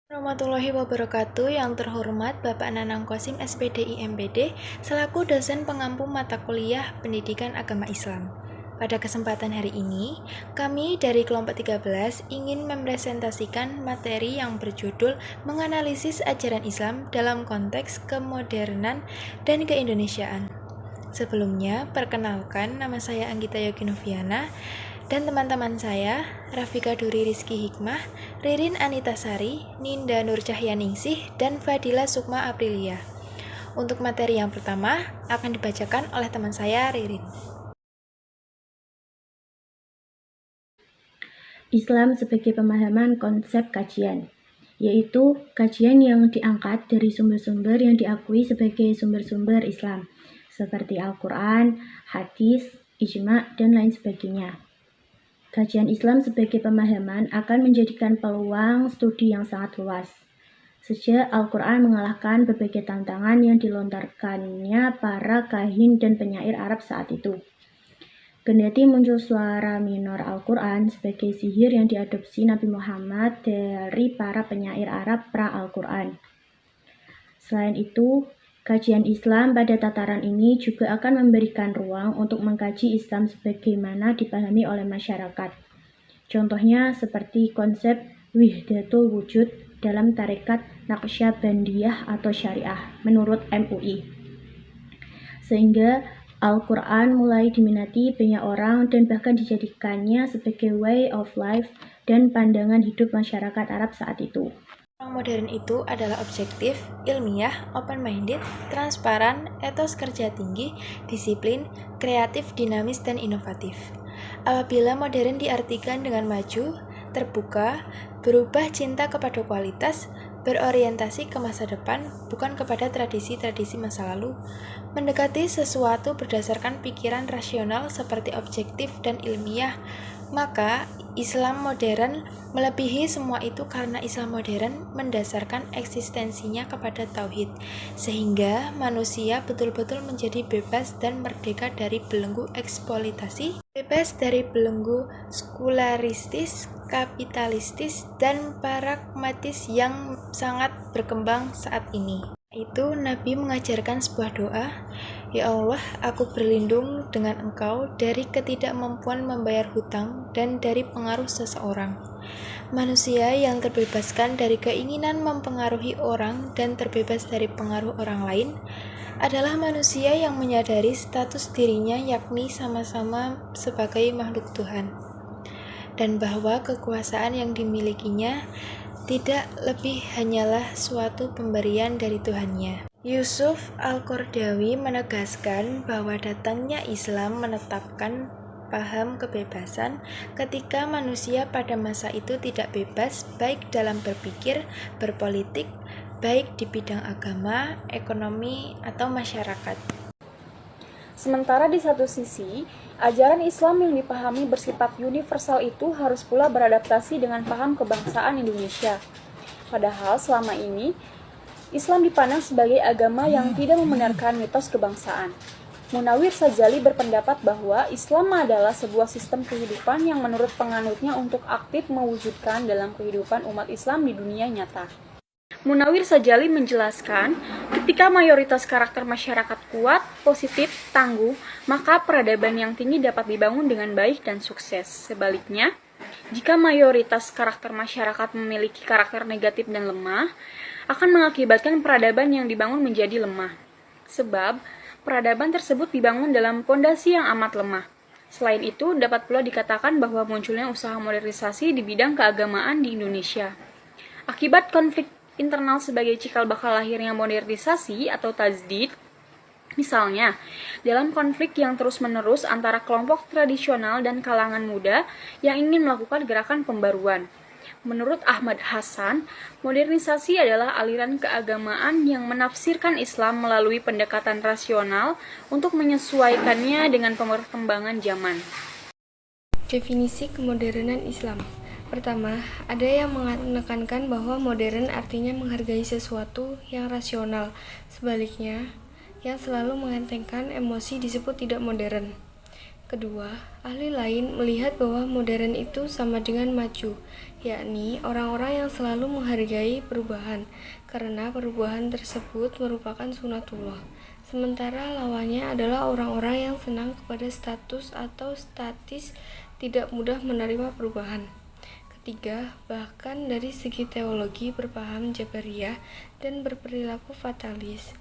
Warahmatullahi wabarakatuh. Yang terhormat Bapak Nanang Qasim SPD IMPD selaku dosen pengampu mata kuliah Pendidikan Agama Islam. Pada kesempatan hari ini, kami dari kelompok 13 ingin mempresentasikan materi yang berjudul menganalisis ajaran Islam dalam konteks kemodernan dan keindonesiaan. Sebelumnya, perkenalkan, nama saya Anggita Yoginoviana dan teman-teman saya, Rafika Duri Rizky Hikmah, Ririn Anita Sari, Ninda Nur Cahyaningsih, dan Fadila Sukma Aprilia. Untuk materi yang pertama akan dibacakan oleh teman saya, Ririn. Islam sebagai pemahaman konsep kajian, yaitu kajian yang diangkat dari sumber-sumber yang diakui sebagai sumber-sumber Islam, seperti Al-Quran, hadis, ijma', dan lain sebagainya. Kajian Islam sebagai pemahaman akan menjadikan peluang studi yang sangat luas. Sejak Al-Quran mengalahkan berbagai tantangan yang dilontarkannya para kahin dan penyair Arab saat itu. Kendati muncul suara minor Al-Quran sebagai sihir yang diadopsi Nabi Muhammad dari para penyair Arab pra-Al-Quran. Selain itu, kajian Islam pada tataran ini juga akan memberikan ruang untuk mengkaji Islam sebagaimana dipahami oleh masyarakat. Contohnya seperti konsep Wihdatul Wujud dalam tarekat Naqsyabandiyah atau Syariah menurut MUI. Sehingga Al-Quran mulai diminati banyak orang dan bahkan dijadikannya sebagai way of life dan pandangan hidup masyarakat Arab saat itu. Orang modern itu adalah objektif, ilmiah, open-minded, transparan, etos kerja tinggi, disiplin, kreatif, dinamis, dan inovatif. Apabila modern diartikan dengan maju, terbuka, berubah cinta kepada kualitas, berorientasi ke masa depan, bukan kepada tradisi-tradisi masa lalu, mendekati sesuatu berdasarkan pikiran rasional seperti objektif dan ilmiah, maka Islam modern melebihi semua itu karena Islam modern mendasarkan eksistensinya kepada tauhid, sehingga manusia betul-betul menjadi bebas dan merdeka dari belenggu eksploitasi, bebas dari belenggu sekularistis, kapitalistis, dan pragmatis yang sangat berkembang saat ini. Itu Nabi mengajarkan sebuah doa, "Ya Allah, aku berlindung dengan Engkau dari ketidakmampuan membayar hutang dan dari pengaruh seseorang." Manusia yang terbebaskan dari keinginan mempengaruhi orang dan terbebas dari pengaruh orang lain adalah manusia yang menyadari status dirinya yakni sama-sama sebagai makhluk Tuhan, dan bahwa kekuasaan yang dimilikinya tidak lebih hanyalah suatu pemberian dari Tuhannya. Yusuf Al-Qaradawi menegaskan bahwa datangnya Islam menetapkan paham kebebasan ketika manusia pada masa itu tidak bebas baik dalam berpikir, berpolitik, baik di bidang agama, ekonomi, atau masyarakat. Sementara di satu sisi, ajaran Islam yang dipahami bersifat universal itu harus pula beradaptasi dengan paham kebangsaan Indonesia. Padahal selama ini, Islam dipandang sebagai agama yang tidak membenarkan mitos kebangsaan. Munawir Sajali berpendapat bahwa Islam adalah sebuah sistem kehidupan yang menurut penganutnya untuk aktif mewujudkan dalam kehidupan umat Islam di dunia nyata. Munawir Sajali menjelaskan, ketika mayoritas karakter masyarakat kuat, positif, tangguh, maka peradaban yang tinggi dapat dibangun dengan baik dan sukses. Sebaliknya, jika mayoritas karakter masyarakat memiliki karakter negatif dan lemah, akan mengakibatkan peradaban yang dibangun menjadi lemah. Sebab, peradaban tersebut dibangun dalam pondasi yang amat lemah. Selain itu, dapat pula dikatakan bahwa munculnya usaha modernisasi di bidang keagamaan di Indonesia. Akibat konflik internal sebagai cikal bakal lahirnya modernisasi atau tajdid. Misalnya, dalam konflik yang terus-menerus antara kelompok tradisional dan kalangan muda yang ingin melakukan gerakan pembaruan. Menurut Ahmad Hasan, modernisasi adalah aliran keagamaan yang menafsirkan Islam melalui pendekatan rasional untuk menyesuaikannya dengan perkembangan zaman. Definisi kemodernan Islam. Pertama, ada yang menekankan bahwa modern artinya menghargai sesuatu yang rasional. Sebaliknya, yang selalu mengentengkan emosi disebut tidak modern. Kedua, ahli lain melihat bahwa modern itu sama dengan maju, yakni orang-orang yang selalu menghargai perubahan, karena perubahan tersebut merupakan sunatullah. Sementara lawannya adalah orang-orang yang senang kepada status atau statis, tidak mudah menerima perubahan. Ketiga, bahkan dari segi teologi berpaham Jabariyah dan berperilaku fatalis.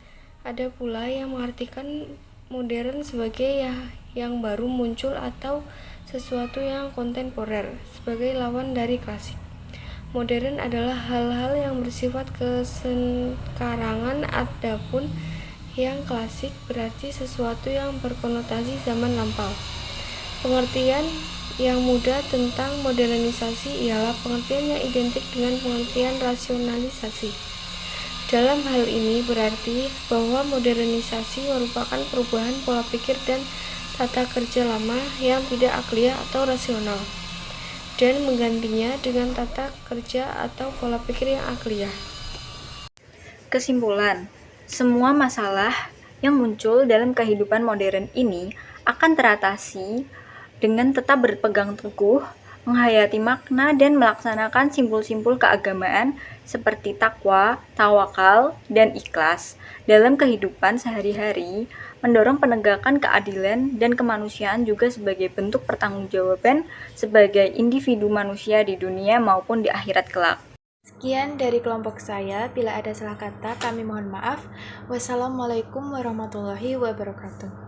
Ada pula yang mengartikan modern sebagai yang baru muncul atau sesuatu yang kontemporer, sebagai lawan dari klasik. Modern adalah hal-hal yang bersifat kesekarangan, adapun yang klasik berarti sesuatu yang berkonotasi zaman lampau. Pengertian yang mudah tentang modernisasi ialah pengertian yang identik dengan pengertian rasionalisasi. Dalam hal ini berarti bahwa modernisasi merupakan perubahan pola pikir dan tata kerja lama yang tidak akliyah atau rasional, dan menggantinya dengan tata kerja atau pola pikir yang akliyah. Kesimpulan, semua masalah yang muncul dalam kehidupan modern ini akan teratasi dengan tetap berpegang teguh, menghayati makna dan melaksanakan simpul-simpul keagamaan seperti takwa, tawakal, dan ikhlas dalam kehidupan sehari-hari, mendorong penegakan keadilan dan kemanusiaan juga sebagai bentuk pertanggungjawaban sebagai individu manusia di dunia maupun di akhirat kelak. Sekian dari kelompok saya. Bila ada salah kata, kami mohon maaf. Wassalamualaikum warahmatullahi wabarakatuh.